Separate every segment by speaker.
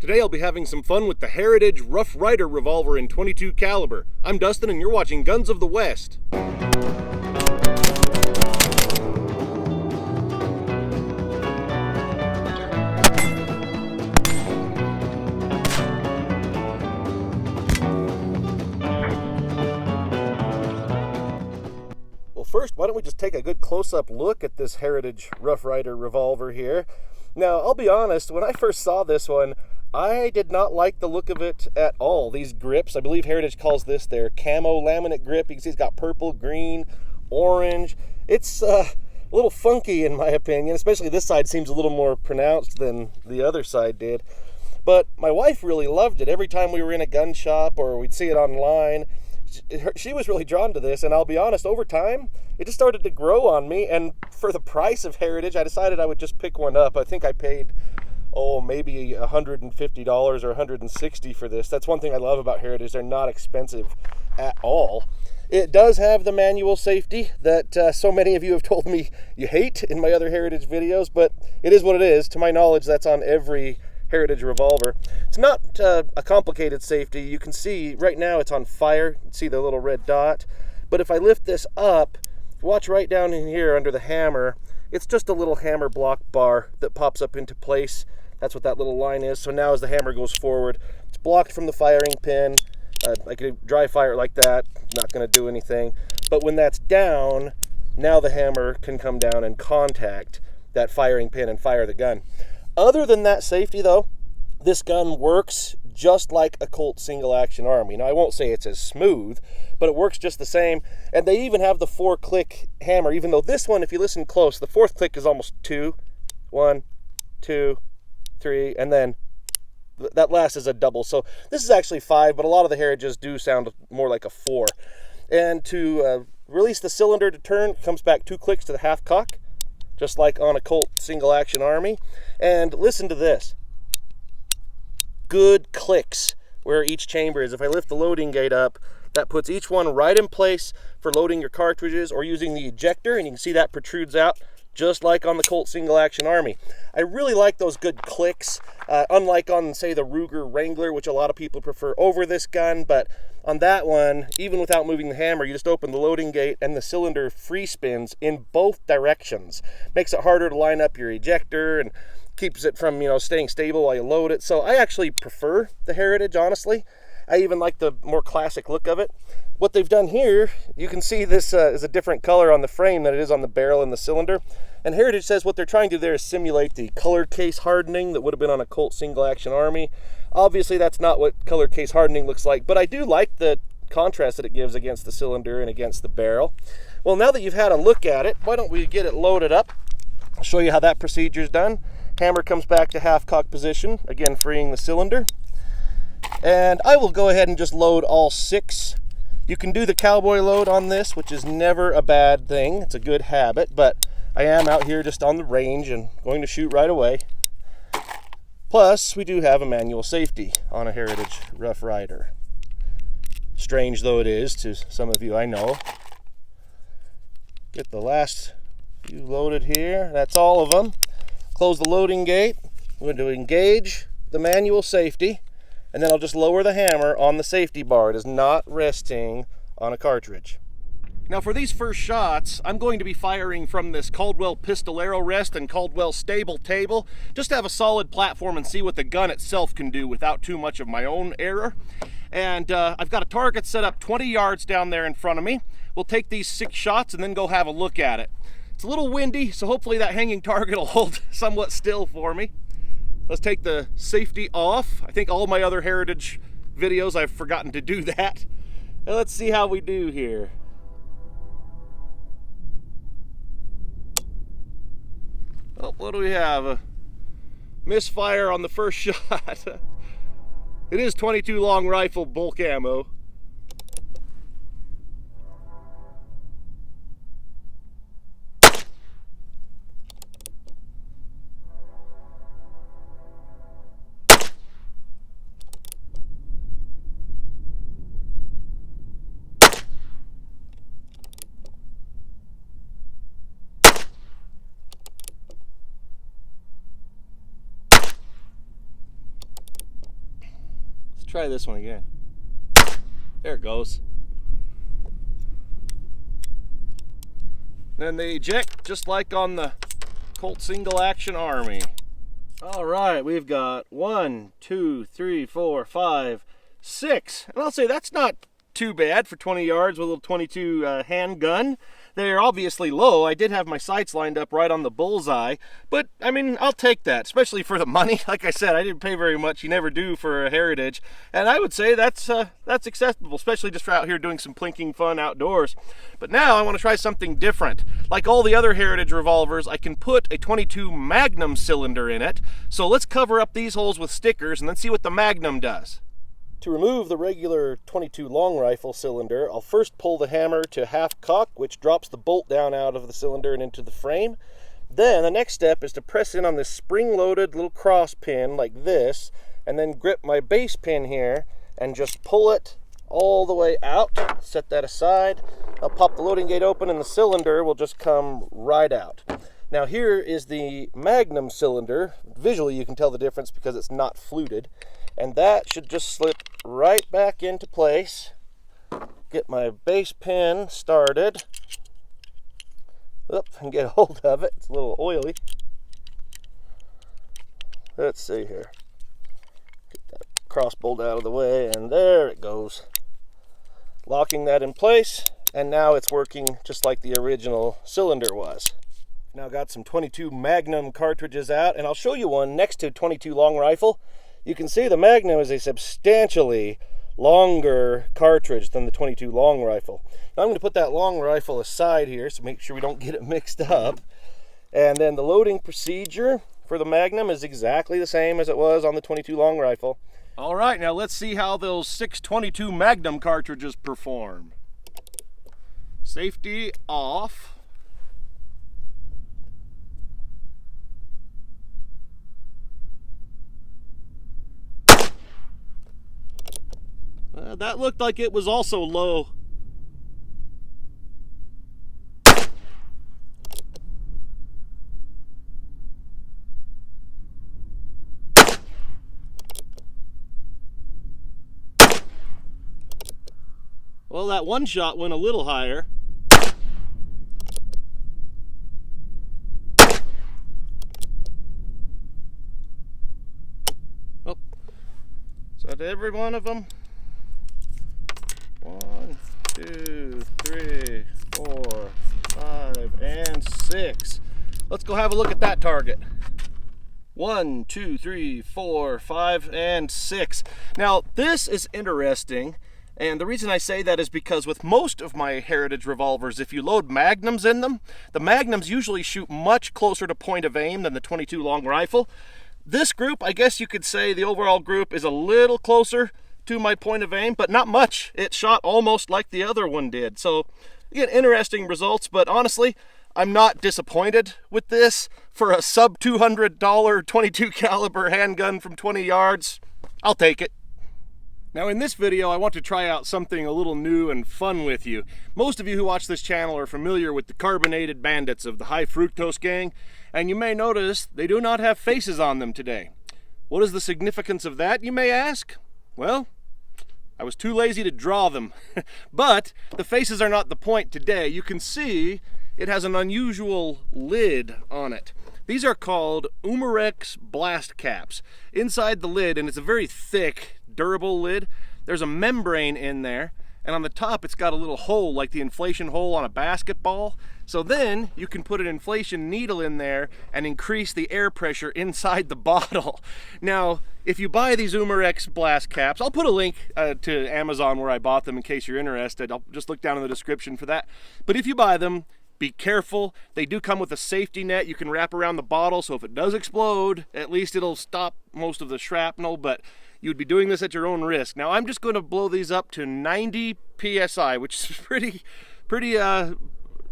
Speaker 1: Today I'll be having some fun with the Heritage Rough Rider revolver in .22 caliber. I'm Dustin and you're watching Guns of the West. Well, first, why don't we just take a good close-up look at this Heritage Rough Rider revolver here. Now, I'll be honest, when I first saw this one, I did not like the look of it at all. These grips, I believe Heritage calls this their camo laminate grip. You can see it's got purple, green, orange. It's a little funky in my opinion, especially this side seems a little more pronounced than the other side did. But my wife really loved it. Every time we were in a gun shop or we'd see it online, she was really drawn to this, and I'll be honest, over time, it just started to grow on me, and for the price of Heritage, I decided I would just pick one up. I think I paid maybe $150 or $160 for this. That's one thing I love about Heritage. They're not expensive at all. It does have the manual safety that so many of you have told me you hate in my other Heritage videos, but it is what it is. To my knowledge, that's on every Heritage revolver. It's not a complicated safety. You can see right now it's on fire. You can see the little red dot. But if I lift this up, watch right down in here under the hammer, it's just a little hammer block bar that pops up into place. That's what that little line is. So now as the hammer goes forward, it's blocked from the firing pin. I could dry fire it like that, not going to do anything. But when that's down, now the hammer can come down and contact that firing pin and fire the gun. Other than that safety though, this gun works just like a Colt single action Army. Now I won't say it's as smooth, but it works just the same. And they even have the 4-click hammer, even though this one, if you listen close, the 4th click is almost 2. 1, 2, 3, and then that last is a double. So this is actually 5, but a lot of the Heritages do sound more like a 4. And to release the cylinder to turn, it comes back 2 clicks to the half cock, just like on a Colt single action Army. And listen to this. Good clicks where each chamber is. If I lift the loading gate up, that puts each one right in place for loading your cartridges or using the ejector, and you can see that protrudes out just like on the Colt single action Army. I really like those good clicks, unlike on, say, the Ruger Wrangler, which a lot of people prefer over this gun. But on that one, even without moving the hammer, you just open the loading gate and the cylinder free spins in both directions. Makes it harder to line up your ejector and keeps it from, staying stable while you load it. So I actually prefer the Heritage, honestly. I even like the more classic look of it. What they've done here, you can see this is a different color on the frame than it is on the barrel and the cylinder. And Heritage says what they're trying to do there is simulate the color case hardening that would have been on a Colt single action Army. Obviously that's not what color case hardening looks like, but I do like the contrast that it gives against the cylinder and against the barrel. Well, now that you've had a look at it, why don't we get it loaded up? I'll show you how that procedure is done. Hammer comes back to half cock position, again freeing the cylinder. And I will go ahead and just load all 6. You can do the cowboy load on this, which is never a bad thing. It's a good habit, but I am out here just on the range and going to shoot right away. Plus, we do have a manual safety on a Heritage Rough Rider. Strange though it is to some of you, I know. Get the last few loaded here. That's all of them. Close the loading gate. We're going to engage the manual safety, and then I'll just lower the hammer on the safety bar. It is not resting on a cartridge. Now for these first shots, I'm going to be firing from this Caldwell Pistolero rest and Caldwell stable table, just to have a solid platform and see what the gun itself can do without too much of my own error. And I've got a target set up 20 yards down there in front of me. We'll take these 6 shots and then go have a look at it. It's a little windy, so hopefully that hanging target will hold somewhat still for me. Let's take the safety off. I think all my other Heritage videos I've forgotten to do that. And let's see how we do here. Oh, what do we have? A misfire on the first shot. It is .22 long rifle bulk ammo. try this one again. There it goes. Then they eject just like on the Colt Single Action Army. All right, we've got 1, 2, 3, 4, 5, 6. And I'll say that's not too bad for 20 yards with a little 22 handgun. They're obviously low. I did have my sights lined up right on the bullseye, but I mean, I'll take that, especially for the money. Like I said, I didn't pay very much. You never do for a Heritage, and I would say that's acceptable, especially just for out here doing some plinking fun outdoors. But now I want to try something different. Like all the other Heritage revolvers, I can put a 22 Magnum cylinder in it. So let's cover up these holes with stickers and then see what the Magnum does. To remove the regular 22 long rifle cylinder, I'll first pull the hammer to half cock, which drops the bolt down out of the cylinder and into the frame. Then the next step is to press in on this spring-loaded little cross pin like this, and then grip my base pin here and just pull it all the way out. Set that aside. I'll pop the loading gate open and the cylinder will just come right out. Now here is the Magnum cylinder. Visually you can tell the difference because it's not fluted. And that should just slip right back into place. Get my base pin started. Oop, and get a hold of it. It's a little oily. Let's see here. Get that cross bolt out of the way, and there it goes. Locking that in place, and now it's working just like the original cylinder was. Now got some 22 Magnum cartridges out, and I'll show you one next to 22 long rifle. You can see the Magnum is a substantially longer cartridge than the 22 long rifle. Now I'm going to put that long rifle aside here, so make sure we don't get it mixed up. And then the loading procedure for the Magnum is exactly the same as it was on the 22 long rifle. All right, now let's see how those 622 Magnum cartridges perform. Safety off. That looked like it was also low. Well, that one shot went a little higher. Oh, so to every one of them. 1, 2, 3, 4, 5, and 6. Let's go have a look at that target. 1, 2, 3, 4, 5, and 6. Now, this is interesting, and the reason I say that is because with most of my Heritage revolvers, if you load Magnums in them, the Magnums usually shoot much closer to point of aim than the 22 long rifle. This group, I guess you could say the overall group is a little closer to my point of aim, but not much. It shot almost like the other one did. So again, interesting results, but honestly, I'm not disappointed with this. For a sub $200 22 caliber handgun from 20 yards, I'll take it. Now in this video, I want to try out something a little new and fun with you. Most of you who watch this channel are familiar with the carbonated bandits of the high fructose gang, and you may notice they do not have faces on them today. What is the significance of that, you may ask? Well, I was too lazy to draw them, but the faces are not the point today. You can see it has an unusual lid on it. These are called Umarex blast caps. Inside the lid, and it's a very thick, durable lid, there's a membrane in there, and on the top it's got a little hole like the inflation hole on a basketball. So then you can put an inflation needle in there and increase the air pressure inside the bottle. Now, if you buy these Umarex blast caps, I'll put a link to Amazon where I bought them in case you're interested. I'll just look down in the description for that. But if you buy them, be careful. They do come with a safety net you can wrap around the bottle, so if it does explode, at least it'll stop most of the shrapnel, but you'd be doing this at your own risk. Now, I'm just going to blow these up to 90 PSI, which is pretty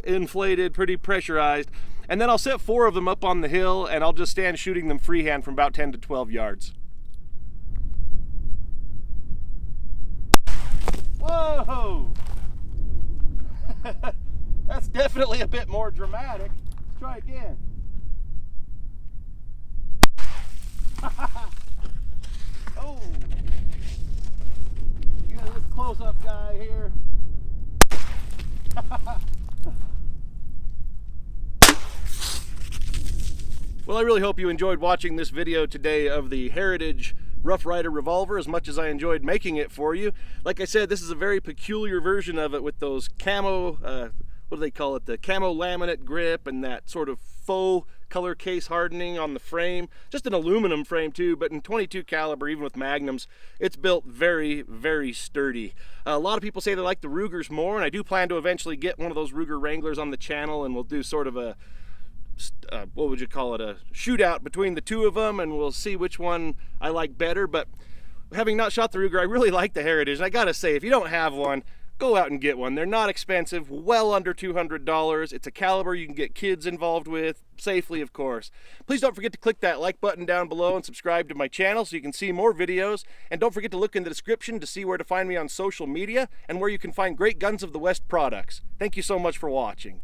Speaker 1: inflated, pretty pressurized. And then I'll set 4 of them up on the hill, and I'll just stand shooting them freehand from about 10 to 12 yards. Whoa! That's definitely a bit more dramatic. Let's try again. Oh! Well, I really hope you enjoyed watching this video today of the Heritage Rough Rider revolver as much as I enjoyed making it for you. Like I said, this is a very peculiar version of it with those camo, what do they call it, the camo laminate grip and that sort of faux color case hardening on the frame. Just an aluminum frame too, but in 22 caliber, even with Magnums, it's built very, very sturdy. A lot of people say they like the Rugers more, and I do plan to eventually get one of those Ruger Wranglers on the channel, and we'll do sort of a what would you call it, a shootout between the two of them, and we'll see which one I like better. But having not shot the Ruger, I really like the Heritage, and I gotta say, if you don't have one, go out and get one. They're not expensive, well under $200. It's a caliber you can get kids involved with, safely of course. Please don't forget to click that like button down below and subscribe to my channel so you can see more videos. And don't forget to look in the description to see where to find me on social media and where you can find great Guns of the West products. Thank you so much for watching.